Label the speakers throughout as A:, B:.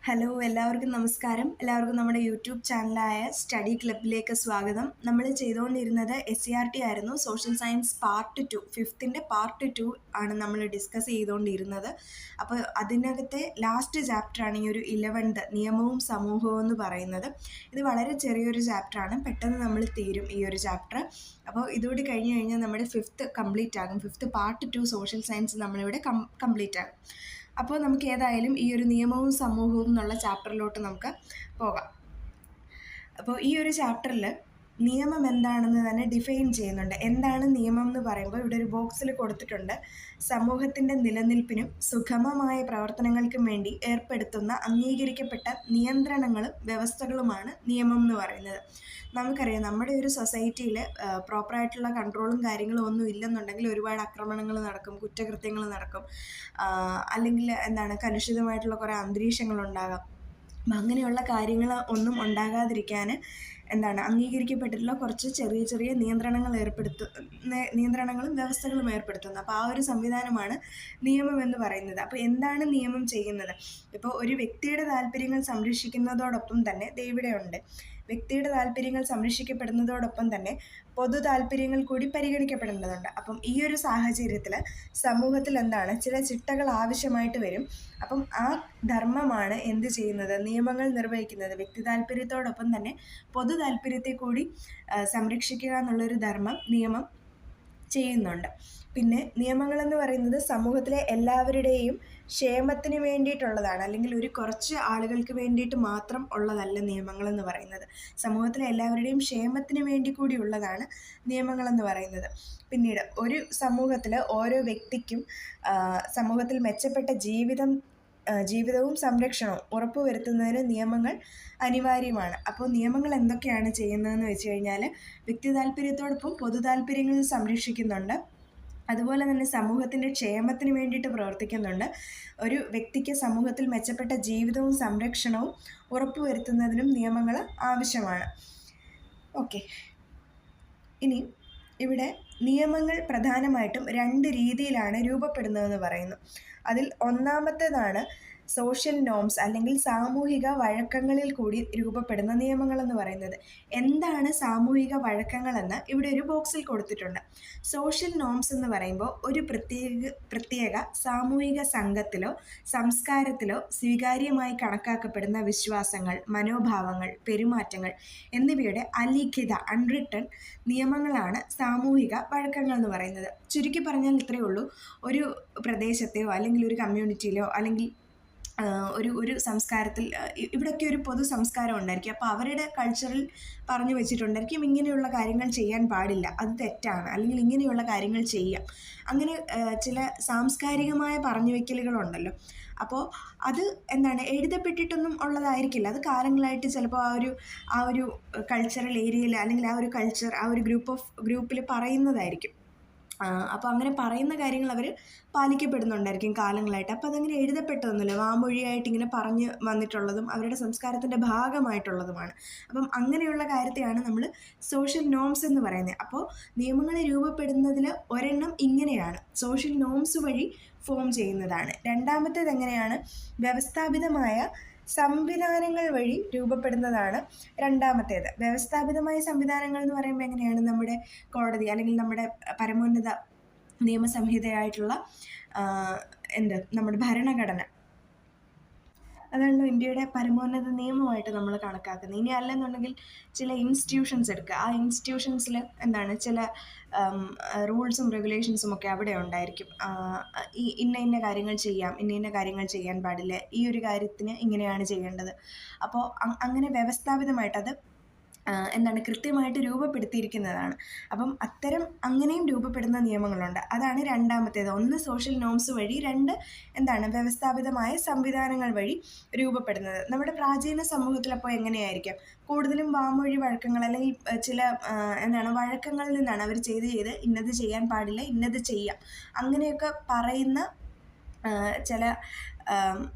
A: Hello എല്ലാവർക്കും നമസ്കാരം. എല്ലാവർക്കും നമ്മുടെ യൂട്യൂബ് ചാനലായ സ്റ്റഡി ക്ലബിലേക്ക് സ്വാഗതം. നമ്മൾ ചെയ്തുകൊണ്ടിരുന്നത് SCERT ആയിരുന്നു. Social science part 2, 5th part 2 ആണ് നമ്മൾ ഡിസ്കസ് ചെയ്തുകൊണ്ടിരുന്നത്. അപ്പോൾ അതിനകത്തെ ലാസ്റ്റ് ചാപ്റ്ററാണ് ഈ ഒരു 11th നിയമവും സമൂഹവും എന്ന് പറയുന്നത്. ഇത് വളരെ ചെറിയൊരു ചാപ്റ്ററാണ്, പെട്ടെന്ന് നമ്മൾ തീരും ഈ ഒരു ചാപ്റ്റർ. അപ്പോൾ ഇതുകൂടി കഴിഞ്ഞ് കഴിഞ്ഞാൽ നമ്മുടെ 5th കംപ്ലീറ്റ് ആകും. 5th പാർട്ട് 2 സോഷ്യൽ സയൻസ് നമ്മളിവിടെ കംപ്ലീറ്റ് ആകും. അപ്പോൾ നമുക്ക് ഏതായാലും ഈ ഒരു നിയമവും സമൂഹവും എന്നുള്ള ചാപ്റ്ററിലോട്ട് നമുക്ക് പോകാം. അപ്പോൾ ഈ ഒരു ചാപ്റ്ററിൽ നിയമം എന്താണെന്ന് തന്നെ ഡിഫൈൻ ചെയ്യുന്നുണ്ട്. എന്താണ് നിയമം എന്ന് പറയുമ്പോൾ ഇവിടെ ഒരു ബോക്സിൽ കൊടുത്തിട്ടുണ്ട്. സമൂഹത്തിൻ്റെ നിലനിൽപ്പിനും സുഗമമായ പ്രവർത്തനങ്ങൾക്കും വേണ്ടി ഏർപ്പെടുത്തുന്ന അംഗീകരിക്കപ്പെട്ട നിയന്ത്രണങ്ങളും വ്യവസ്ഥകളുമാണ് നിയമം എന്ന് പറയുന്നത്. നമുക്കറിയാം, നമ്മുടെ ഒരു സൊസൈറ്റിയിൽ പ്രോപ്പറായിട്ടുള്ള കൺട്രോളും കാര്യങ്ങളും ഒന്നും ഇല്ലെന്നുണ്ടെങ്കിൽ ഒരുപാട് ആക്രമണങ്ങൾ നടക്കും, കുറ്റകൃത്യങ്ങൾ നടക്കും, അല്ലെങ്കിൽ കലുഷിതമായിട്ടുള്ള കുറേ അന്തരീക്ഷങ്ങളുണ്ടാകാം. അപ്പം അങ്ങനെയുള്ള കാര്യങ്ങൾ ഒന്നും ഉണ്ടാകാതിരിക്കാൻ അംഗീകരിക്കപ്പെട്ടിട്ടുള്ള കുറച്ച് ചെറിയ ചെറിയ നിയന്ത്രണങ്ങളും വ്യവസ്ഥകളും ഏർപ്പെടുത്തുന്നത്. അപ്പോൾ ആ ഒരു സംവിധാനമാണ് നിയമം എന്ന് പറയുന്നത്. അപ്പോൾ എന്താണ് നിയമം ചെയ്യുന്നത്? ഇപ്പോൾ ഒരു വ്യക്തിയുടെ താല്പര്യങ്ങൾ സംരക്ഷിക്കുന്നതോടൊപ്പം തന്നെ ഇവിടെയുണ്ട്, വ്യക്തിയുടെ താല്പര്യങ്ങൾ സംരക്ഷിക്കപ്പെടുന്നതോടൊപ്പം തന്നെ പൊതു താല്പര്യങ്ങൾ കൂടി പരിഗണിക്കപ്പെടേണ്ടതുണ്ട്. അപ്പം ഈ ഒരു സാഹചര്യത്തിൽ സമൂഹത്തിൽ ചില ചിട്ടകൾ ആവശ്യമായിട്ട് വരും. അപ്പം ആ ധർമ്മമാണ് എന്ത് ചെയ്യുന്നത്? നിയമങ്ങൾ നിർവഹിക്കുന്നത്. വ്യക്തി താല്പര്യത്തോടൊപ്പം തന്നെ പൊതു താല്പര്യത്തെ കൂടി സംരക്ഷിക്കുക എന്നുള്ളൊരു ധർമ്മം നിയമം ചെയ്യുന്നുണ്ട്. പിന്നെ നിയമങ്ങളെന്ന് പറയുന്നത് സമൂഹത്തിലെ എല്ലാവരുടെയും ക്ഷേമത്തിന് വേണ്ടിയിട്ടുള്ളതാണ്, അല്ലെങ്കിൽ ഒരു കുറച്ച് ആളുകൾക്ക് വേണ്ടിയിട്ട് മാത്രം ഉള്ളതല്ല നിയമങ്ങളെന്ന് പറയുന്നത്. സമൂഹത്തിലെ എല്ലാവരുടെയും ക്ഷേമത്തിന് വേണ്ടി കൂടി ഉള്ളതാണ് നിയമങ്ങളെന്ന് പറയുന്നത്. പിന്നീട് ഒരു സമൂഹത്തിൽ ഓരോ വ്യക്തിക്കും സമൂഹത്തിൽ മെച്ചപ്പെട്ട ജീവിതവും സംരക്ഷണവും ഉറപ്പുവരുത്തുന്നതിന് നിയമങ്ങൾ അനിവാര്യമാണ്. അപ്പോൾ നിയമങ്ങൾ എന്തൊക്കെയാണ് ചെയ്യുന്നതെന്ന് വെച്ച് കഴിഞ്ഞാൽ, വ്യക്തി താല്പര്യത്തോടൊപ്പം പൊതു താല്പര്യങ്ങൾ സംരക്ഷിക്കുന്നുണ്ട്. അതുപോലെ തന്നെ സമൂഹത്തിൻ്റെ ക്ഷേമത്തിന് വേണ്ടിയിട്ട് പ്രവർത്തിക്കുന്നുണ്ട്. ഒരു വ്യക്തിക്ക് സമൂഹത്തിൽ മെച്ചപ്പെട്ട ജീവിതവും സംരക്ഷണവും ഉറപ്പുവരുത്തുന്നതിനും നിയമങ്ങൾ ആവശ്യമാണ്. ഓക്കെ, ഇനി ഇവിടെ നിയമങ്ങൾ പ്രധാനമായിട്ടും 2 രീതിയിലാണ് രൂപപ്പെടുന്നതെന്ന് പറയുന്നു. അതിൽ ഒന്നാമത്തേതാണ് സോഷ്യൽ നോംസ്, അല്ലെങ്കിൽ സാമൂഹിക വഴക്കങ്ങളിൽ കൂടി രൂപപ്പെടുന്ന നിയമങ്ങളെന്ന് പറയുന്നത്. എന്താണ് സാമൂഹിക വഴക്കങ്ങളെന്ന് ഇവിടെ ഒരു ബോക്സിൽ കൊടുത്തിട്ടുണ്ട്. സോഷ്യൽ നോംസ് എന്ന് പറയുമ്പോൾ ഒരു പ്രത്യേക സാമൂഹിക സംഘത്തിലോ സംസ്കാരത്തിലോ സ്വീകാര്യമായി കണക്കാക്കപ്പെടുന്ന വിശ്വാസങ്ങൾ, മനോഭാവങ്ങൾ, പെരുമാറ്റങ്ങൾ എന്നിവയുടെ അലിഖിത അൺറിട്ടൺ നിയമങ്ങളാണ് സാമൂഹിക വഴക്കങ്ങൾ എന്ന് പറയുന്നത്. ചുരുക്കി പറഞ്ഞാൽ ഇത്രയേ ഉള്ളൂ. ഒരു പ്രദേശത്തെയോ അല്ലെങ്കിൽ ഒരു കമ്മ്യൂണിറ്റിയിലോ അല്ലെങ്കിൽ ഒരു സംസ്കാരത്തിൽ, ഇവിടെയൊക്കെ ഒരു പൊതു സംസ്കാരം ഉണ്ടായിരിക്കും. അപ്പോൾ അവരുടെ കൾച്ചറിൽ പറഞ്ഞു വെച്ചിട്ടുണ്ടായിരിക്കും ഇങ്ങനെയുള്ള കാര്യങ്ങൾ ചെയ്യാൻ പാടില്ല, അത് തെറ്റാണ്, അല്ലെങ്കിൽ ഇങ്ങനെയുള്ള കാര്യങ്ങൾ ചെയ്യാം. അങ്ങനെ ചില സാംസ്കാരികമായ പറഞ്ഞു വയ്ക്കലുകളുണ്ടല്ലോ. അപ്പോൾ അത് എഴുതപ്പെട്ടിട്ടൊന്നും ഉള്ളതായിരിക്കില്ല. അത് കാലങ്ങളായിട്ട് ചിലപ്പോൾ ആ ഒരു കൾച്ചറൽ ഏരിയയിൽ, അല്ലെങ്കിൽ ആ ഒരു കൾച്ചർ, ആ ഒരു ഗ്രൂപ്പിൽ പറയുന്നതായിരിക്കും. അപ്പോൾ അങ്ങനെ പറയുന്ന കാര്യങ്ങൾ അവർ പാലിക്കപ്പെടുന്നുണ്ടായിരിക്കും കാലങ്ങളായിട്ട്. അപ്പോൾ അതങ്ങനെ എഴുതപ്പെട്ടതൊന്നുമില്ല, വാമൊഴിയായിട്ട് ഇങ്ങനെ പറഞ്ഞു വന്നിട്ടുള്ളതും അവരുടെ സംസ്കാരത്തിൻ്റെ ഭാഗമായിട്ടുള്ളതുമാണ്. അപ്പം അങ്ങനെയുള്ള കാര്യത്തെയാണ് നമ്മൾ സോഷ്യൽ നോംസ് എന്ന് പറയുന്നത്. അപ്പോൾ നിയമങ്ങൾ രൂപപ്പെടുന്നതിൽ ഒരെണ്ണം ഇങ്ങനെയാണ്, സോഷ്യൽ നോംസ് വഴി ഫോം ചെയ്യുന്നതാണ്. രണ്ടാമത്തേത് എങ്ങനെയാണ്? വ്യവസ്ഥാപിതമായ സംവിധാനങ്ങൾ വഴി രൂപപ്പെടുന്നതാണ് രണ്ടാമത്തേത്. വ്യവസ്ഥാപിതമായ സംവിധാനങ്ങൾ എന്ന് പറയുമ്പോൾ എങ്ങനെയാണ്? നമ്മുടെ കോടതി, അല്ലെങ്കിൽ നമ്മുടെ പരമോന്നത നിയമസംഹിതയായിട്ടുള്ള നമ്മുടെ ഭരണഘടന, അതാണല്ലോ ഇന്ത്യയുടെ പരമോന്നത നിയമമായിട്ട് നമ്മൾ കണക്കാക്കുന്നത്. ഇനി അല്ലെന്നുണ്ടെങ്കിൽ ചില ഇൻസ്റ്റിറ്റ്യൂഷൻസ് എടുക്കുക. ആ ഇൻസ്റ്റിറ്റ്യൂഷൻസിൽ ചില റൂൾസും റെഗുലേഷൻസും ഒക്കെ അവിടെ ഉണ്ടായിരിക്കും. ഇന്ന കാര്യങ്ങൾ ചെയ്യാം, ഇന്ന കാര്യങ്ങൾ ചെയ്യാൻ പാടില്ല, ഈ ഒരു കാര്യത്തിന് ഇങ്ങനെയാണ് ചെയ്യേണ്ടത്. അപ്പോൾ അങ്ങനെ വ്യവസ്ഥാപിതമായിട്ട് അത് കൃത്യമായിട്ട് രൂപപ്പെടുത്തിയിരിക്കുന്നതാണ്. അപ്പം അങ്ങനെയും രൂപപ്പെടുന്ന നിയമങ്ങളുണ്ട്. അതാണ് രണ്ടാമത്തേത്. ഒന്ന് സോഷ്യൽ നോംസ് വഴി, രണ്ട് വ്യവസ്ഥാപിതമായ സംവിധാനങ്ങൾ വഴി രൂപപ്പെടുന്നത്. നമ്മുടെ പ്രാചീന സമൂഹത്തിലപ്പോൾ എങ്ങനെയായിരിക്കാം? കൂടുതലും വാമൊഴി വഴക്കങ്ങൾ, അല്ലെങ്കിൽ ചില വഴക്കങ്ങളിൽ നിന്നാണ് അവർ ചെയ്ത് ഇന്നത് ചെയ്യാൻ പാടില്ല, ഇന്നത് ചെയ്യാം, അങ്ങനെയൊക്കെ പറയുന്ന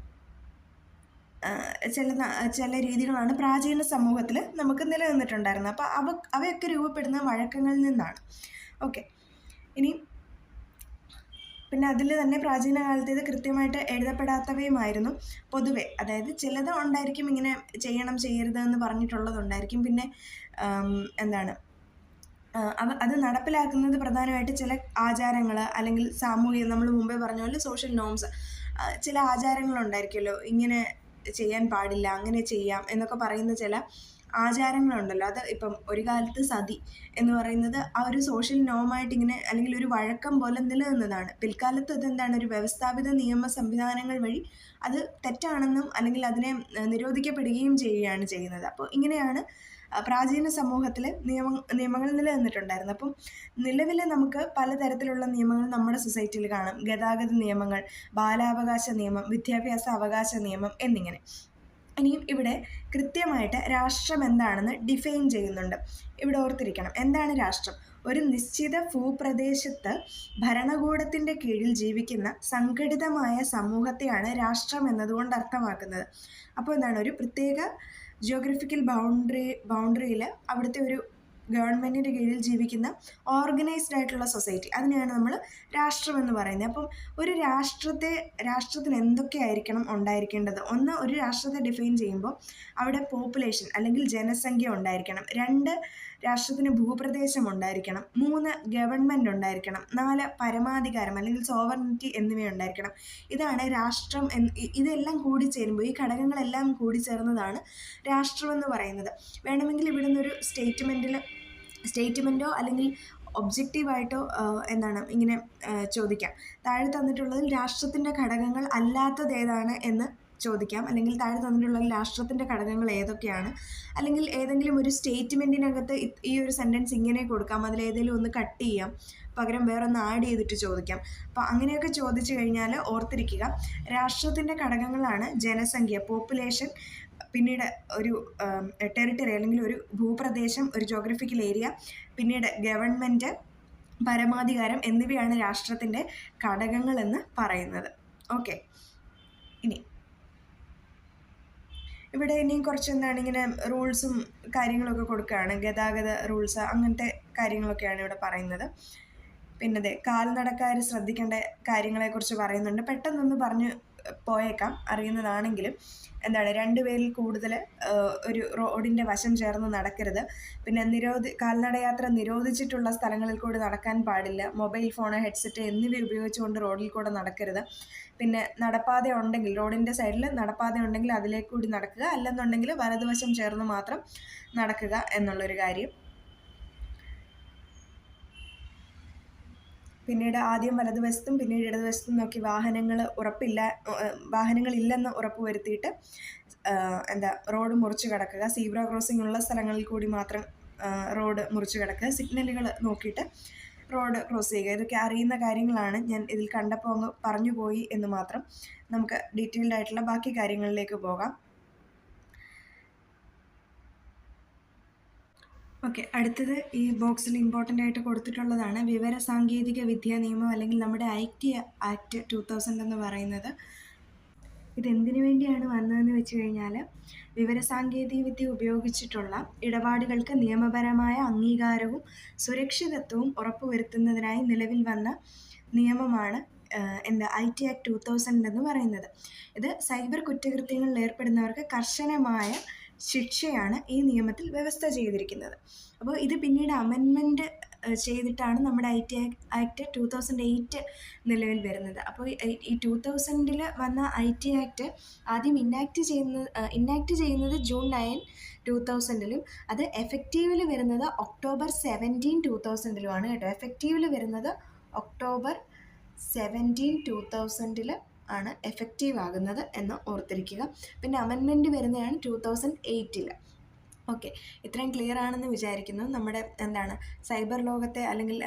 A: ചില രീതികളാണ് പ്രാചീന സമൂഹത്തിൽ നമുക്ക് നിലനിന്നിട്ടുണ്ടായിരുന്നത്. അപ്പോൾ അവയൊക്കെ രൂപപ്പെടുന്ന വഴക്കങ്ങളിൽ നിന്നാണ്. ഓക്കെ, ഇനി പിന്നെ അതിൽ തന്നെ പ്രാചീന കാലത്ത് ഇത് കൃത്യമായിട്ട് എഴുതപ്പെടാത്തവയുമായിരുന്നു പൊതുവെ. അതായത് ചിലത് ഉണ്ടായിരിക്കും ഇങ്ങനെ ചെയ്യണം ചെയ്യരുത് എന്ന് പറഞ്ഞിട്ടുള്ളതുണ്ടായിരിക്കും. പിന്നെ എന്താണ് അത് നടപ്പിലാക്കുന്നത് പ്രധാനമായിട്ട് ചില ആചാരങ്ങൾ അല്ലെങ്കിൽ സാമൂഹിക, നമ്മൾ മുമ്പേ പറഞ്ഞ പോലെ സോഷ്യൽ നോംസ്, ചില ആചാരങ്ങളുണ്ടായിരിക്കുമല്ലോ, ഇങ്ങനെ ചെയ്യാൻ പാടില്ല, അങ്ങനെ ചെയ്യാം എന്നൊക്കെ പറയുന്ന ചില ആചാരങ്ങളുണ്ടല്ലോ. അത് ഇപ്പം ഒരു കാലത്ത് സതി എന്ന് പറയുന്നത് ആ ഒരു സോഷ്യൽ നോമായിട്ട് ഇങ്ങനെ അല്ലെങ്കിൽ ഒരു വഴക്കം പോലെ നിലനിന്നതാണ്. പിൽക്കാലത്ത് അതെന്താണ്, ഒരു വ്യവസ്ഥാപിത നിയമ സംവിധാനങ്ങൾ വഴി അത് തെറ്റാണെന്നും അല്ലെങ്കിൽ അതിനെ നിരോധിക്കപ്പെടുകയും ചെയ്യുകയാണ് ചെയ്യുന്നത്. അപ്പോൾ ഇങ്ങനെയാണ് പ്രാചീന സമൂഹത്തിൽ നിയമങ്ങൾ നിലനിന്നിട്ടുണ്ടായിരുന്നു. അപ്പം നിലവിൽ നമുക്ക് പലതരത്തിലുള്ള നിയമങ്ങൾ നമ്മുടെ സൊസൈറ്റിയിൽ കാണാം. ഗതാഗത നിയമങ്ങൾ, ബാലാവകാശ നിയമം, വിദ്യാഭ്യാസ അവകാശ നിയമം എന്നിങ്ങനെ. ഇനിയും ഇവിടെ കൃത്യമായിട്ട് രാഷ്ട്രം എന്താണെന്ന് ഡിഫൈൻ ചെയ്യുന്നുണ്ട്. ഇവിടെ ഓർത്തിരിക്കണം, എന്താണ് രാഷ്ട്രം? ഒരു നിശ്ചിത ഭൂപ്രദേശത്ത് ഭരണകൂടത്തിൻ്റെ കീഴിൽ ജീവിക്കുന്ന സംഘടിതമായ സമൂഹത്തെയാണ് രാഷ്ട്രം എന്നതുകൊണ്ട് അർത്ഥമാക്കുന്നത്. അപ്പോൾ എന്താണ്, ഒരു പ്രത്യേക ജിയോഗ്രഫിക്കൽ ബൗണ്ടറിയിൽ അവിടുത്തെ ഒരു ഗവൺമെൻറ്റിൻ്റെ കീഴിൽ ജീവിക്കുന്ന ഓർഗനൈസ്ഡ് ആയിട്ടുള്ള സൊസൈറ്റി, അതിനെയാണ് നമ്മൾ രാഷ്ട്രം എന്ന് പറയുന്നത്. അപ്പം ഒരു രാഷ്ട്രത്തിന് എന്തൊക്കെയായിരിക്കണം ഉണ്ടായിരിക്കേണ്ടത്? ഒന്ന്, ഒരു രാഷ്ട്രത്തെ ഡിഫൈൻ ചെയ്യുമ്പോൾ അവിടെ പോപ്പുലേഷൻ അല്ലെങ്കിൽ ജനസംഖ്യ ഉണ്ടായിരിക്കണം. 2, രാഷ്ട്രത്തിന് ഭൂപ്രദേശം ഉണ്ടായിരിക്കണം. 3, ഗവൺമെൻറ് ഉണ്ടായിരിക്കണം. 4, പരമാധികാരം അല്ലെങ്കിൽ സോവറിനിറ്റി എന്നിവയുണ്ടായിരിക്കണം. ഇതാണ് രാഷ്ട്രം. ഇതെല്ലാം കൂടി ചേരുമ്പോൾ, ഈ ഘടകങ്ങളെല്ലാം കൂടി ചേർന്നതാണ് രാഷ്ട്രം എന്ന് പറയുന്നത്. വേണമെങ്കിൽ ഇവിടുന്ന് ഒരു സ്റ്റേറ്റ്മെൻറ്റോ അല്ലെങ്കിൽ ഒബ്ജക്റ്റീവായിട്ടോ എന്താണ് ഇങ്ങനെ ചോദിക്കാം. താഴെ തന്നിട്ടുള്ളതിൽ രാഷ്ട്രത്തിൻ്റെ ഘടകങ്ങൾ അല്ലാത്തത് ഏതാണ് എന്ന് ചോദിക്കാം. അല്ലെങ്കിൽ താഴെ തന്നിട്ടുള്ള രാഷ്ട്രത്തിൻ്റെ ഘടകങ്ങൾ ഏതൊക്കെയാണ്, അല്ലെങ്കിൽ ഏതെങ്കിലും ഒരു സ്റ്റേറ്റ്മെൻറ്റിനകത്ത് ഈ ഒരു സെൻറ്റൻസ് ഇങ്ങനെ കൊടുക്കാം, അതിലേതെങ്കിലും ഒന്ന് കട്ട് ചെയ്യാം, പകരം വേറൊന്ന് ആഡ് ചെയ്തിട്ട് ചോദിക്കാം. അപ്പോൾ അങ്ങനെയൊക്കെ ചോദിച്ചു കഴിഞ്ഞാൽ ഓർത്തിരിക്കുക, രാഷ്ട്രത്തിൻ്റെ ഘടകങ്ങളാണ് ജനസംഖ്യ, പോപ്പുലേഷൻ, പിന്നീട് ഒരു ടെറിട്ടറി അല്ലെങ്കിൽ ഒരു ഭൂപ്രദേശം, ഒരു ജോഗ്രഫിക്കൽ ഏരിയ, പിന്നീട് ഗവൺമെൻറ്, പരമാധികാരം എന്നിവയാണ് രാഷ്ട്രത്തിൻ്റെ ഘടകങ്ങളെന്ന് പറയുന്നത്. ഓക്കെ, ഇവിടെ ഇനിയും കുറച്ച് എന്താണ് ഇങ്ങനെ റൂൾസും കാര്യങ്ങളൊക്കെ കൊടുക്കുകയാണ്. ഗതാഗത റൂൾസ്, അങ്ങനത്തെ കാര്യങ്ങളൊക്കെയാണ് ഇവിടെ പറയുന്നത്. പിന്നെ കാൽനടക്കാർ ശ്രദ്ധിക്കേണ്ട കാര്യങ്ങളെക്കുറിച്ച് പറയുന്നുണ്ട്. പെട്ടെന്നൊന്ന് പറഞ്ഞു പോയേക്കാം അറിയുന്നതാണെങ്കിലും. എന്താണ്, 2 പേരിൽ കൂടുതൽ ഒരു റോഡിൻ്റെ വശം ചേർന്ന് നടക്കരുത്. പിന്നെ കാൽനടയാത്ര നിരോധിച്ചിട്ടുള്ള സ്ഥലങ്ങളിൽ കൂടി നടക്കാൻ പാടില്ല. മൊബൈൽ ഫോൺ, ഹെഡ്സെറ്റ് എന്നിവ ഉപയോഗിച്ചുകൊണ്ട് റോഡിൽ കൂടെ നടക്കരുത്. പിന്നെ നടപ്പാത ഉണ്ടെങ്കിൽ, റോഡിൻ്റെ സൈഡിൽ നടപ്പാത ഉണ്ടെങ്കിൽ അതിലേക്ക് കൂടി നടക്കുക, അല്ലെന്നുണ്ടെങ്കിൽ വലതുവശം ചേർന്ന് മാത്രം നടക്കുക എന്നുള്ളൊരു കാര്യം. പിന്നീട് ആദ്യം വലതുവശത്തും പിന്നീട് ഇടതുവശത്തും നോക്കി വാഹനങ്ങളില്ലെന്ന് ഉറപ്പ് വരുത്തിയിട്ട് റോഡ് മുറിച്ച് കടക്കുക. സീബ്ര ക്രോസിംഗ് ഉള്ള സ്ഥലങ്ങളിൽ കൂടി മാത്രം റോഡ് മുറിച്ച് കടക്കുക. സിഗ്നലുകൾ നോക്കിയിട്ട് റോഡ് ക്രോസ് ചെയ്യുക. ഇതൊക്കെ അറിയുന്ന കാര്യങ്ങളാണ്. ഞാൻ ഇതിൽ കണ്ടപ്പോൾ അങ്ങ് പറഞ്ഞു പോയി എന്ന് മാത്രം. നമുക്ക് ഡീറ്റെയിൽഡ് ആയിട്ടുള്ള ബാക്കി കാര്യങ്ങളിലേക്ക് പോകാം. ഓക്കെ, അടുത്തത് ഈ ബോക്സിൽ ഇമ്പോർട്ടൻ്റ് ആയിട്ട് കൊടുത്തിട്ടുള്ളതാണ് വിവരസാങ്കേതിക വിദ്യാ നിയമം അല്ലെങ്കിൽ നമ്മുടെ ഐടി ആക്ട് 2000 എന്ന് പറയുന്നത്. ഇതെന്തിനു വേണ്ടിയാണ് വന്നതെന്ന് വെച്ച് കഴിഞ്ഞാൽ, വിവരസാങ്കേതിക വിദ്യ ഉപയോഗിച്ചിട്ടുള്ള ഇടപാടുകൾക്ക് നിയമപരമായ അംഗീകാരവും സുരക്ഷിതത്വവും ഉറപ്പുവരുത്തുന്നതിനായി നിലവിൽ വന്ന നിയമമാണ് ഐടി ആക്ട് 2000 എന്ന് പറയുന്നത്. ഇത് സൈബർ കുറ്റകൃത്യങ്ങളിൽ ഏർപ്പെടുന്നവർക്ക് കർശനമായ ശിക്ഷയാണ് ഈ നിയമത്തിൽ വ്യവസ്ഥ ചെയ്തിരിക്കുന്നത്. അപ്പോൾ ഇത് പിന്നീട് അമെൻമെൻറ്റ് ചെയ്തിട്ടാണ് നമ്മുടെ ഐടി ആക്ട് 2008 നിലവിൽ വരുന്നത്. അപ്പോൾ ഈ 2000 വന്ന ഐടി ആക്ട് ആദ്യം ഇന്നാക്ട് ചെയ്യുന്നത് June 9, 2000 അത് എഫക്റ്റീവിൽ വരുന്നത് October 17, 2000 കേട്ടോ. എഫക്റ്റീവിൽ വരുന്നത് October 17, 2000 ആണ് എഫക്റ്റീവ് ആകുന്നത് എന്ന് ഓർത്തിരിക്കുക. പിന്നെ അമെൻമെൻറ്റ് വരുന്നതാണ് 2008. ഓക്കെ, ഇത്രയും ക്ലിയർ ആണെന്ന് വിചാരിക്കുന്നു. നമ്മുടെ സൈബർ ലോകത്തെ അല്ലെങ്കിൽ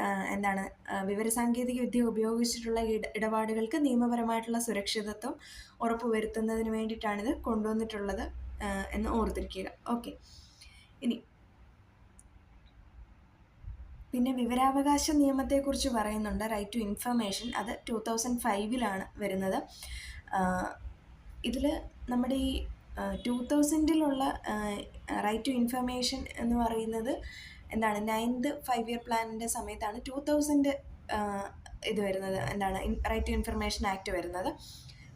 A: വിവരസാങ്കേതിക വിദ്യ ഉപയോഗിച്ചിട്ടുള്ള ഇടപാടുകൾക്ക് നിയമപരമായിട്ടുള്ള സുരക്ഷിതത്വം ഉറപ്പുവരുത്തുന്നതിന് വേണ്ടിയിട്ടാണിത് കൊണ്ടുവന്നിട്ടുള്ളത് എന്ന് ഓർത്തിരിക്കുക. ഓക്കെ, പിന്നെ വിവരാവകാശ നിയമത്തെക്കുറിച്ച് പറയുന്നുണ്ട്. റൈറ്റ് ടു ഇൻഫർമേഷൻ, അത് 2005 വരുന്നത്. ഇതിൽ നമ്മുടെ ഈ 2000 റൈറ്റ് ടു ഇൻഫർമേഷൻ എന്ന് പറയുന്നത് 9th 5-year പ്ലാനിൻ്റെ സമയത്താണ് 2000 ഇത് വരുന്നത്, എന്താണ് റൈറ്റ് ടു ഇൻഫർമേഷൻ ആക്ട് വരുന്നത്.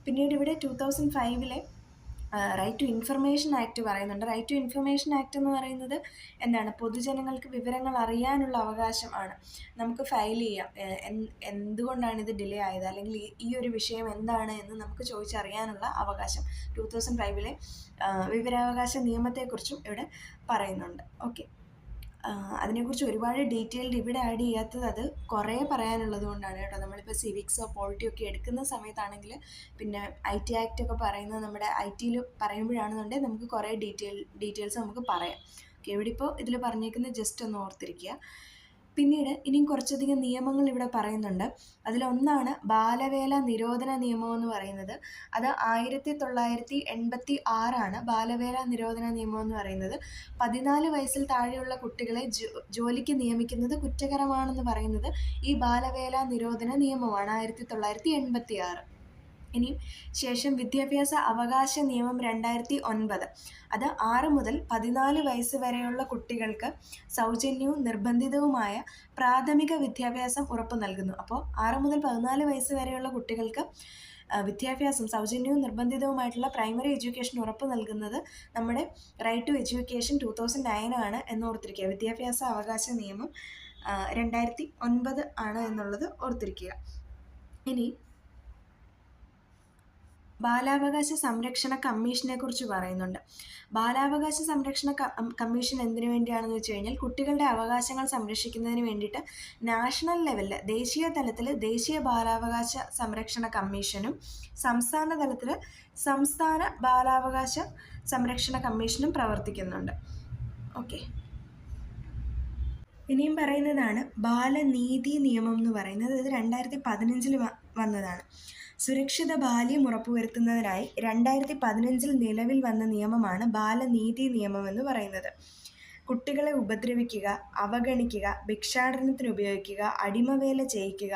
A: പിന്നീട് ഇവിടെ 2005 റൈറ്റ് ടു ഇൻഫർമേഷൻ ആക്ട് പറയുന്നുണ്ട്. റൈറ്റ് ടു ഇൻഫർമേഷൻ ആക്ട് എന്ന് പറയുന്നത് എന്താണ്, പൊതുജനങ്ങൾക്ക് വിവരങ്ങൾ അറിയാനുള്ള അവകാശം ആണ്. നമുക്ക് ഫയൽ ചെയ്യാം, എന്തുകൊണ്ടാണ് ഇത് ഡിലേ ആയത്, അല്ലെങ്കിൽ ഈ ഒരു വിഷയം എന്താണ് എന്ന് നമുക്ക് ചോദിച്ചറിയാനുള്ള അവകാശം 2005 വിവരാവകാശ നിയമത്തെക്കുറിച്ചും ഇവിടെ പറയുന്നുണ്ട്. ഓക്കെ, അതിനെക്കുറിച്ച് ഒരുപാട് ഡീറ്റെയിൽഡ് ഇവിടെ ആഡ് ചെയ്യാത്തത് അത് കുറേ പറയാനുള്ളത് കൊണ്ടാണ് കേട്ടോ. നമ്മളിപ്പോൾ സിവിക്സോ പോളിറ്റിയോ ഒക്കെ എടുക്കുന്ന സമയത്താണെങ്കിൽ, പിന്നെ IT ആക്ട് ഒക്കെ പറയുന്നത് നമ്മുടെ IT പറയുമ്പോഴാണെന്നുണ്ടെങ്കിൽ നമുക്ക് കുറേ ഡീറ്റെയിൽസ് നമുക്ക് പറയാം. ഓക്കെ, ഇവിടെ ഇപ്പോൾ ഇതിൽ പറഞ്ഞേക്കുന്നത് ജസ്റ്റ് ഒന്ന് ഓർത്തിരിക്കുക. പിന്നീട് ഇനിയും കുറച്ചധികം നിയമങ്ങൾ ഇവിടെ പറയുന്നുണ്ട്. അതിലൊന്നാണ് ബാലവേല നിരോധന നിയമം എന്ന് പറയുന്നത്. അത് 1986 ബാലവേല നിരോധന നിയമം എന്ന് പറയുന്നത്. 14 വയസ്സിൽ താഴെയുള്ള കുട്ടികളെ ജോലിക്ക് നിയമിക്കുന്നത് കുറ്റകരമാണെന്ന് പറയുന്നത് ഈ ബാലവേല നിരോധന നിയമമാണ്, 1986. ഇനി ശേഷം വിദ്യാഭ്യാസ അവകാശ നിയമം 2009. അത് 6 മുതൽ 14 വയസ്സ് വരെയുള്ള കുട്ടികൾക്ക് സൗജന്യവും നിർബന്ധിതവുമായ പ്രാഥമിക വിദ്യാഭ്യാസം ഉറപ്പു നൽകുന്നു. അപ്പോൾ 6 മുതൽ 14 വയസ്സ് വരെയുള്ള കുട്ടികൾക്ക് വിദ്യാഭ്യാസം സൗജന്യവും നിർബന്ധിതവുമായിട്ടുള്ള പ്രൈമറി എഡ്യൂക്കേഷൻ ഉറപ്പ് നൽകുന്നത് നമ്മുടെ റൈറ്റ് ടു എഡ്യൂക്കേഷൻ 2009 ആണ് എന്നോർത്തിരിക്കുക. വിദ്യാഭ്യാസ അവകാശ നിയമം 2009 ആണ് എന്നുള്ളത് ഓർത്തിരിക്കുക. ഇനി ബാലാവകാശ സംരക്ഷണ കമ്മീഷനെ കുറിച്ച് പറയുന്നുണ്ട്. ബാലാവകാശ സംരക്ഷണ കമ്മീഷൻ എന്തിനു വേണ്ടിയാണെന്ന് വെച്ച് കഴിഞ്ഞാൽ, കുട്ടികളുടെ അവകാശങ്ങൾ സംരക്ഷിക്കുന്നതിന് വേണ്ടിയിട്ട് നാഷണൽ ലെവലിൽ, ദേശീയ തലത്തിൽ ദേശീയ ബാലാവകാശ സംരക്ഷണ കമ്മീഷനും സംസ്ഥാന തലത്തിൽ സംസ്ഥാന ബാലാവകാശ സംരക്ഷണ കമ്മീഷനും പ്രവർത്തിക്കുന്നുണ്ട്. ഓക്കെ, ഇനിയും പറയുന്നതാണ് ബാലനീതി നിയമം എന്ന് പറയുന്നത്. ഇത് 2015 വന്നതാണ്. സുരക്ഷിത ബാല്യം ഉറപ്പുവരുത്തുന്നതിനായി 2015 നിലവിൽ വന്ന നിയമമാണ് ബാലനീതി നിയമം എന്ന് പറയുന്നത്. കുട്ടികളെ ഉപദ്രവിക്കുക, അവഗണിക്കുക, ഭിക്ഷാടനത്തിന് ഉപയോഗിക്കുക, അടിമവേല ചെയ്യിക്കുക,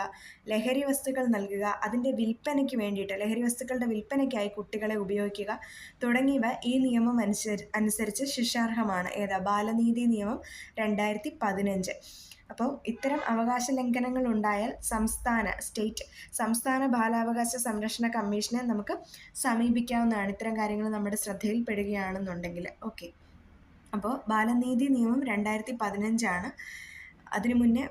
A: ലഹരി വസ്തുക്കൾ നൽകുക, അതിൻ്റെ വിൽപ്പനയ്ക്ക് വേണ്ടിയിട്ട് ലഹരി വസ്തുക്കളുടെ വിൽപ്പനയ്ക്കായി കുട്ടികളെ ഉപയോഗിക്കുക തുടങ്ങിയവ ഈ നിയമം അനുസരിച്ച് ശിക്ഷാർഹമാണ്. ഏതാ? ബാലനീതി നിയമം 2015. അപ്പോൾ ഇത്തരം അവകാശ ലംഘനങ്ങൾ ഉണ്ടായാൽ സംസ്ഥാന ബാലാവകാശ സംരക്ഷണ കമ്മീഷനെ നമുക്ക് സമീപിക്കാവുന്നതാണ്, ഇത്തരം കാര്യങ്ങൾ നമ്മുടെ ശ്രദ്ധയിൽപ്പെടുകയാണെന്നുണ്ടെങ്കിൽ. ഓക്കെ, അപ്പോൾ ബാലനീതി നിയമം 2015 ആണ്. അതിനു മുന്നേ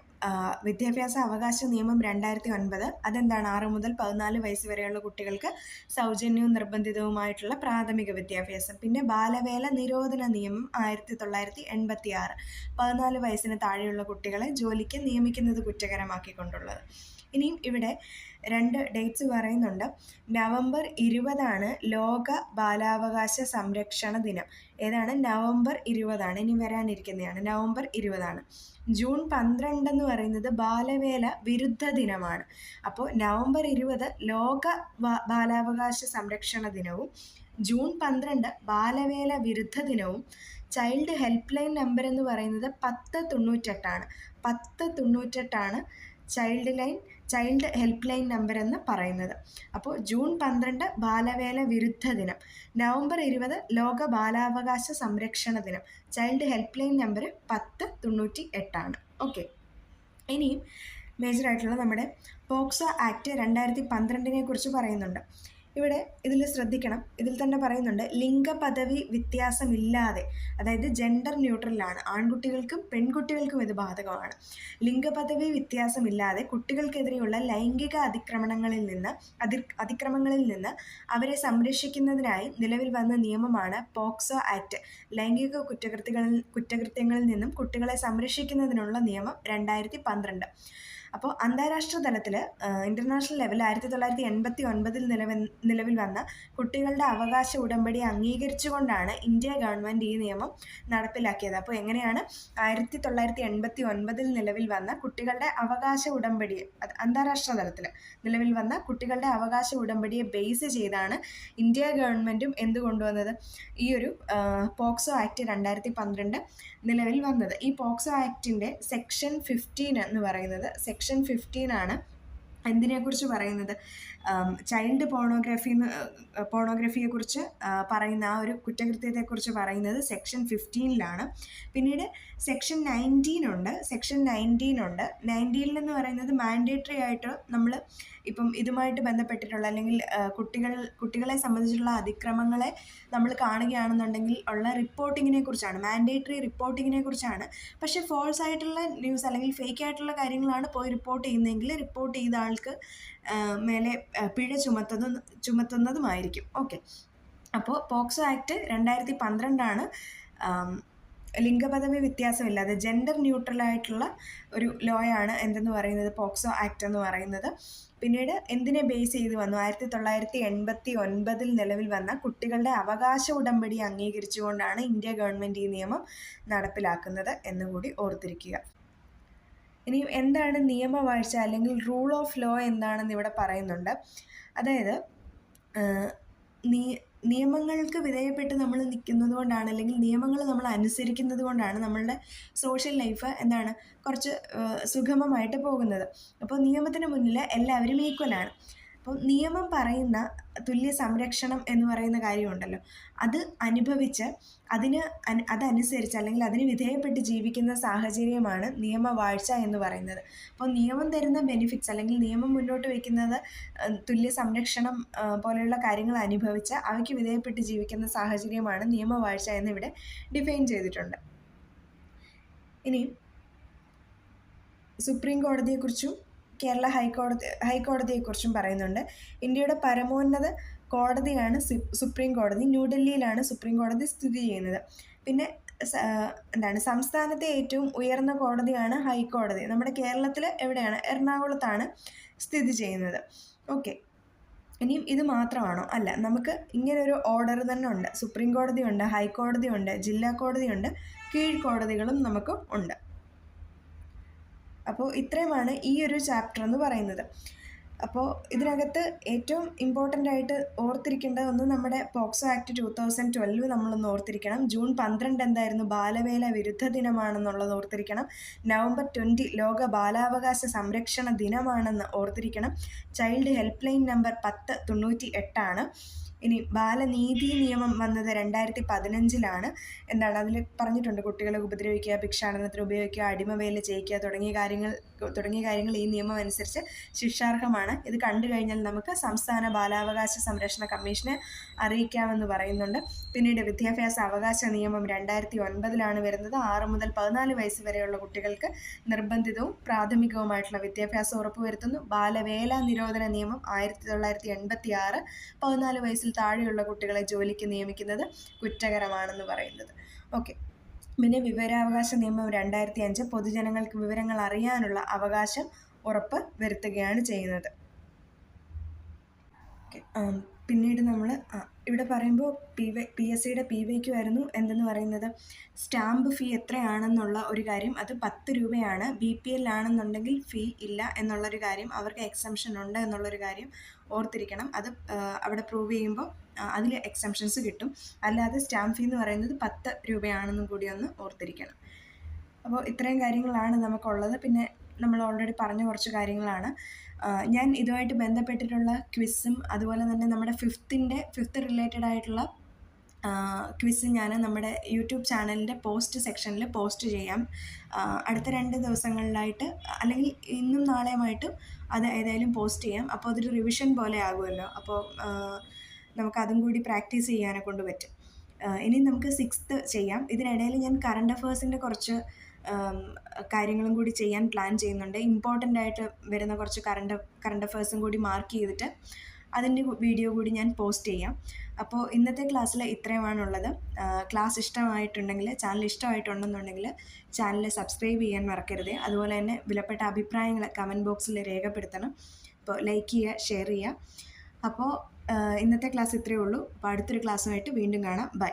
A: വിദ്യാഭ്യാസ അവകാശ നിയമം 2009. അതെന്താണ്? 6 മുതൽ 14 വയസ്സ് വരെയുള്ള കുട്ടികൾക്ക് സൗജന്യവും നിർബന്ധിതവുമായിട്ടുള്ള പ്രാഥമിക വിദ്യാഭ്യാസം. പിന്നെ ബാലവേല നിരോധന നിയമം 1986, 14 വയസ്സിന് താഴെയുള്ള കുട്ടികളെ ജോലിക്ക് നിയമിക്കുന്നത് കുറ്റകരമാക്കിക്കൊണ്ടുള്ളത്. ഇനിയും ഇവിടെ 2 ഡേറ്റ്സ് പറയുന്നുണ്ട്. നവംബർ 20 ലോക ബാലാവകാശ സംരക്ഷണ ദിനം. ഏതാണ്? നവംബർ 20. ഇനി വരാനിരിക്കുന്നതാണ്, നവംബർ 20. ജൂൺ 12 എന്ന് പറയുന്നത് ബാലവേല വിരുദ്ധ ദിനമാണ്. അപ്പോൾ നവംബർ 20 ലോക ബാലാവകാശ സംരക്ഷണ ദിനവും ജൂൺ 12 ബാലവേല വിരുദ്ധ ദിനവും. ചൈൽഡ് ഹെൽപ്പ് ലൈൻ നമ്പർ എന്ന് പറയുന്നത് 1098 1098 ചൈൽഡ് ഹെൽപ്പ് ലൈൻ നമ്പർ എന്ന് പറയുന്നത്. അപ്പോൾ ജൂൺ 12 ബാലവേല വിരുദ്ധ ദിനം, നവംബർ 20 ലോക ബാലാവകാശ സംരക്ഷണ ദിനം. Child help line number 1098. Okay, ഇനിയും മേജറായിട്ടുള്ള നമ്മുടെ പോക്സോ ആക്ട് 2012 കുറിച്ച് പറയുന്നുണ്ട്. ഇവിടെ ഇതിൽ ശ്രദ്ധിക്കണം, ഇതിൽ തന്നെ പറയുന്നുണ്ട് ലിംഗപദവി വ്യത്യാസമില്ലാതെ, അതായത് ജെൻഡർ ന്യൂട്രലാണ്, ആൺകുട്ടികൾക്കും പെൺകുട്ടികൾക്കും ഇത് ബാധകമാണ്. ലിംഗപദവി വ്യത്യാസമില്ലാതെ കുട്ടികൾക്കെതിരെയുള്ള ലൈംഗിക അതിക്രമങ്ങളിൽ നിന്ന് അവരെ സംരക്ഷിക്കുന്നതിനായി നിലവിൽ വന്ന നിയമമാണ് പോക്സോ ആക്ട്. ലൈംഗിക കുറ്റകൃത്യങ്ങളിൽ നിന്നും കുട്ടികളെ സംരക്ഷിക്കുന്നതിനുള്ള നിയമം 2012. അപ്പോൾ അന്താരാഷ്ട്ര തലത്തിൽ ഇൻ്റർനാഷണൽ ലെവൽ 1989 നിലവിൽ വന്ന കുട്ടികളുടെ അവകാശ ഉടമ്പടി അംഗീകരിച്ചുകൊണ്ടാണ് ഇന്ത്യ ഗവൺമെൻറ് ഈ നിയമം നടപ്പിലാക്കിയത്. അപ്പോൾ എങ്ങനെയാണ് 1989 നിലവിൽ വന്ന കുട്ടികളുടെ അവകാശ ഉടമ്പടി, അന്താരാഷ്ട്ര തലത്തിൽ നിലവിൽ വന്ന കുട്ടികളുടെ അവകാശ ഉടമ്പടിയെ ബേസ് ചെയ്താണ് ഇന്ത്യ ഗവൺമെൻറ്റും എന്ത് കൊണ്ടുവന്നത്? ഈ ഒരു പോക്സോ ആക്ട് 2012 നിലവിൽ വന്നത്. ഈ പോക്സോ ആക്ടിൻ്റെ സെക്ഷൻ 15 എന്ന് പറയുന്നത്, സെക്ഷൻ 15 ആണ് എന്തിനെക്കുറിച്ച് പറയുന്നത്, ചൈൽഡ് പോണോഗ്രഫിയെക്കുറിച്ച് പറയുന്ന ആ ഒരു കുറ്റകൃത്യത്തെക്കുറിച്ച് പറയുന്നത് സെക്ഷൻ 15 പിന്നീട് സെക്ഷൻ 19 ഉണ്ട്. സെക്ഷൻ 19 എന്ന് പറയുന്നത് മാൻഡേറ്ററി ആയിട്ട് നമ്മൾ ഇപ്പം ഇതുമായിട്ട് ബന്ധപ്പെട്ടിട്ടുള്ള അല്ലെങ്കിൽ കുട്ടികളെ സംബന്ധിച്ചുള്ള അതിക്രമങ്ങളെ നമ്മൾ കാണുകയാണെന്നുണ്ടെങ്കിൽ ഉള്ള റിപ്പോർട്ടിങ്ങിനെ കുറിച്ചാണ്, മാൻഡേറ്ററി റിപ്പോർട്ടിങ്ങിനെ കുറിച്ചാണ്. പക്ഷേ ഫോൾസ് ആയിട്ടുള്ള ന്യൂസ് അല്ലെങ്കിൽ ഫേക്ക് ആയിട്ടുള്ള കാര്യങ്ങളാണ് പോയി റിപ്പോർട്ട് ചെയ്യുന്നതെങ്കിൽ റിപ്പോർട്ട് ചെയ്ത ആൾക്ക് മേലെ പിഴ ചുമത്തുന്നതുമായിരിക്കും. ഓക്കെ, അപ്പോൾ പോക്സോ ആക്ട് 2012 ലിംഗപദവി വ്യത്യാസമില്ലാതെ ജെൻഡർ ന്യൂട്രൽ ആയിട്ടുള്ള ഒരു ലോയാണ് എന്തെന്ന് പറയുന്നത്, പോക്സോ ആക്ട് എന്ന് പറയുന്നത്. പിന്നീട് എന്തിനെ ബേസ് ചെയ്ത് വന്നു, 1989 നിലവിൽ വന്ന കുട്ടികളുടെ അവകാശ ഉടമ്പടി അംഗീകരിച്ചുകൊണ്ടാണ് ഇന്ത്യ ഗവൺമെൻറ് ഈ നിയമം നടപ്പിലാക്കുന്നത് എന്നുകൂടി ഓർത്തിരിക്കുക. ഇനി എന്താണ് നിയമവാഴ്ച അല്ലെങ്കിൽ റൂൾ ഓഫ് ലോ എന്താണെന്ന് ഇവിടെ പറയുന്നുണ്ട്. അതായത് നിയമങ്ങൾക്ക് വിധേയപ്പെട്ട് നമ്മൾ നിൽക്കുന്നത് കൊണ്ടാണ്, അല്ലെങ്കിൽ നിയമങ്ങൾ നമ്മൾ അനുസരിക്കുന്നത് കൊണ്ടാണ് നമ്മളുടെ സോഷ്യൽ ലൈഫ് എന്താണ് കുറച്ച് സുഗമമായിട്ട് പോകുന്നത്. അപ്പോൾ നിയമത്തിന് മുന്നിൽ എല്ലാവരും ഈക്വലാണ്. അപ്പോൾ നിയമം പറയുന്ന തുല്യ സംരക്ഷണം എന്ന് പറയുന്ന കാര്യമുണ്ടല്ലോ, അത് അനുഭവിച്ച് അതനുസരിച്ച് അല്ലെങ്കിൽ അതിന് വിധേയപ്പെട്ട് ജീവിക്കുന്ന സാഹചര്യമാണ് നിയമവാഴ്ച എന്ന് പറയുന്നത്. അപ്പോൾ നിയമം തരുന്ന ബെനിഫിറ്റ്സ് അല്ലെങ്കിൽ നിയമം മുന്നോട്ട് വയ്ക്കുന്നത് തുല്യ സംരക്ഷണം പോലെയുള്ള കാര്യങ്ങൾ അനുഭവിച്ച് അവയ്ക്ക് വിധേയപ്പെട്ട് ജീവിക്കുന്ന സാഹചര്യമാണ് നിയമവാഴ്ച എന്നിവിടെ ഡിഫൈൻ ചെയ്തിട്ടുണ്ട്. ഇനി സുപ്രീം കോടതിയെക്കുറിച്ചും കേരള ഹൈക്കോടതിയെക്കുറിച്ചും പറയുന്നുണ്ട്. ഇന്ത്യയുടെ പരമോന്നത കോടതിയാണ് സുപ്രീം കോടതി. ന്യൂഡൽഹിയിലാണ് സുപ്രീം കോടതി സ്ഥിതി ചെയ്യുന്നത്. പിന്നെ സംസ്ഥാനത്തെ ഏറ്റവും ഉയർന്ന കോടതിയാണ് ഹൈക്കോടതി. നമ്മുടെ കേരളത്തിൽ എവിടെയാണ്? എറണാകുളത്താണ് സ്ഥിതി ചെയ്യുന്നത്. ഓക്കെ, ഇനിയും ഇത് മാത്രമാണോ? അല്ല, നമുക്ക് ഇങ്ങനൊരു ഓർഡർ തന്നെ ഉണ്ട്. സുപ്രീം കോടതിയുണ്ട്, ഹൈക്കോടതിയുണ്ട്, ജില്ലാ കോടതിയുണ്ട്, കീഴ്ക്കോടതികളും നമുക്ക് ഉണ്ട്. അപ്പോൾ ഇത്രയുമാണ് ഈ ഒരു ചാപ്റ്റർ എന്ന് പറയുന്നത്. അപ്പോൾ ഇതിനകത്ത് ഏറ്റവും ഇമ്പോർട്ടൻ്റ് ആയിട്ട് ഓർത്തിരിക്കേണ്ടത് ഒന്ന്, നമ്മുടെ പോക്സോ ആക്ട് 2012 നമ്മളൊന്ന് ഓർത്തിരിക്കണം. ജൂൺ 12 എന്തായിരുന്നു? ബാലവേല വിരുദ്ധ ദിനമാണെന്നുള്ളത് ഓർത്തിരിക്കണം. നവംബർ 20 ലോക ബാലാവകാശ സംരക്ഷണ ദിനമാണെന്ന് ഓർത്തിരിക്കണം. Child help line number 1098. ഇനി ബാലനീതി നിയമം വന്നത് 2015 എന്താണ് അതിൽ പറഞ്ഞിട്ടുണ്ട്, കുട്ടികളെ ഉപദ്രവിക്കുക, ഭിക്ഷാടനത്തിന് ഉപയോഗിക്കുക, അടിമവേല ചെയ്യിക്കുക തുടങ്ങിയ കാര്യങ്ങൾ ഈ നിയമം അനുസരിച്ച് ശിക്ഷാർഹമാണ്. ഇത് കണ്ടു കഴിഞ്ഞാൽ നമുക്ക് സംസ്ഥാന ബാലാവകാശ സംരക്ഷണ കമ്മീഷനെ അറിയിക്കാമെന്ന് പറയുന്നുണ്ട്. പിന്നീട് വിദ്യാഭ്യാസ അവകാശ നിയമം 2009 വരുന്നത്. 6 മുതൽ 14 വയസ്സ് വരെയുള്ള കുട്ടികൾക്ക് നിർബന്ധിതവും പ്രാഥമികവുമായിട്ടുള്ള വിദ്യാഭ്യാസം ഉറപ്പുവരുത്തുന്നു. ബാലവേല നിരോധന നിയമം 1986 14 വയസ്സിൽ താഴെയുള്ള കുട്ടികളെ ജോലിക്ക് നിയമിക്കുന്നത് കുറ്റകരമാണെന്ന് പറയുന്നത്. ഓക്കെ, പിന്നെ വിവരാവകാശ നിയമം 2005 പൊതുജനങ്ങൾക്ക് വിവരങ്ങൾ അറിയാനുള്ള അവകാശം ഉറപ്പ് വരുത്തുകയാണ് ചെയ്യുന്നത്. പിന്നീട് നമ്മൾ ഇവിടെ പറയുമ്പോൾ PSC PYQ ആയിരുന്നു എന്തെന്ന് പറയുന്നത്, സ്റ്റാമ്പ് ഫീ എത്രയാണെന്നുള്ള ഒരു കാര്യം. അത് 10 രൂപയാണ്. BPL ആണെന്നുണ്ടെങ്കിൽ ഫീ ഇല്ല എന്നുള്ളൊരു കാര്യം, അവർക്ക് എക്സംഷൻ ഉണ്ട് എന്നുള്ളൊരു കാര്യം ഓർത്തിരിക്കണം. അത് അവിടെ പ്രൂവ് ചെയ്യുമ്പോൾ അതിൽ എക്സംഷൻസ് കിട്ടും. അല്ലാതെ സ്റ്റാമ്പ് ഫീ എന്ന് പറയുന്നത് 10 രൂപയാണെന്നും കൂടി ഒന്ന് ഓർത്തിരിക്കണം. അപ്പോൾ ഇത്രയും കാര്യങ്ങളാണ് നമുക്കുള്ളത്. പിന്നെ നമ്മൾ ഓൾറെഡി പറഞ്ഞ കുറച്ച് കാര്യങ്ങളാണ്. ഞാൻ ഇതുമായിട്ട് ബന്ധപ്പെട്ടിട്ടുള്ള ക്വിസും അതുപോലെ തന്നെ നമ്മുടെ ഫിഫ്ത്ത് റിലേറ്റഡ് ആയിട്ടുള്ള ക്വിസ് ഞാൻ നമ്മുടെ യൂട്യൂബ് ചാനലിൻ്റെ പോസ്റ്റ് സെക്ഷനിൽ പോസ്റ്റ് ചെയ്യാം. അടുത്ത 2 ദിവസങ്ങളിലായിട്ട് അല്ലെങ്കിൽ ഇന്നും നാളെയുമായിട്ടും അത് ഏതായാലും പോസ്റ്റ് ചെയ്യാം. അപ്പോൾ അതൊരു റിവിഷൻ പോലെ ആകുമല്ലോ. അപ്പോൾ നമുക്കതും കൂടി പ്രാക്ടീസ് ചെയ്യാനെ കൊണ്ട് പറ്റും. ഇനി നമുക്ക് 6th ചെയ്യാം. ഇതിനിടയിൽ ഞാൻ കറണ്ട് അഫേഴ്സിൻ്റെ കുറച്ച് കാര്യങ്ങളും കൂടി ചെയ്യാൻ പ്ലാൻ ചെയ്യുന്നുണ്ട്. ഇമ്പോർട്ടൻ്റ് ആയിട്ട് വരുന്ന കുറച്ച് കറണ്ട് അഫേഴ്സും കൂടി മാർക്ക് ചെയ്തിട്ട് അതിൻ്റെ വീഡിയോ കൂടി ഞാൻ പോസ്റ്റ് ചെയ്യാം. അപ്പോൾ ഇന്നത്തെ ക്ലാസ്സിൽ ഇത്രയുമാണുള്ളത്. ക്ലാസ് ചാനൽ ഇഷ്ടമായിട്ടുണ്ടെന്നുണ്ടെങ്കിൽ ചാനൽ സബ്സ്ക്രൈബ് ചെയ്യാൻ മറക്കരുത്. അതുപോലെ തന്നെ വിലപ്പെട്ട അഭിപ്രായങ്ങൾ കമൻറ്റ് ബോക്സിൽ രേഖപ്പെടുത്തണം. അപ്പോൾ ലൈക്ക് ചെയ്യുക, ഷെയർ ചെയ്യുക. അപ്പോൾ ഇന്നത്തെ ക്ലാസ് ഇത്രയേ ഉള്ളൂ. അപ്പോൾ അടുത്തൊരു ക്ലാസ്സുമായിട്ട് വീണ്ടും കാണാം. ബൈ.